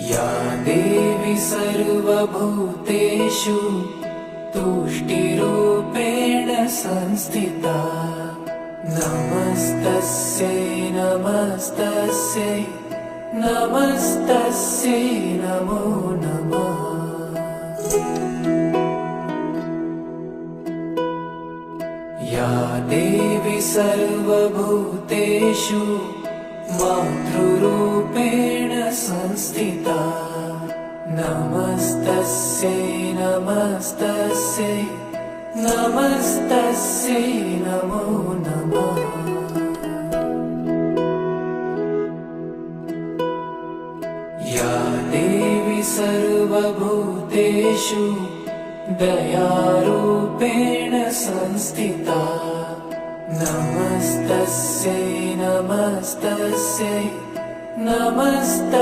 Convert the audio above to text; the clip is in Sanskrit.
या देवी सर्वभूतेषु तुष्टिरूपेण संस्थिता नमस्तस्यै नमस्तस्यै नमस्तस्यै नमो नमः। या देवी सर्वभूतेषु मातृरूपेण संस्थिता नमस्तस्यै नमस्तस्यै नमस्तस्यै नमो नमः। या देवी सर्वभूतेषु दयारूपेण संस्थिता नमस्तस्यै नमस्तस्यै नमस्तस्यै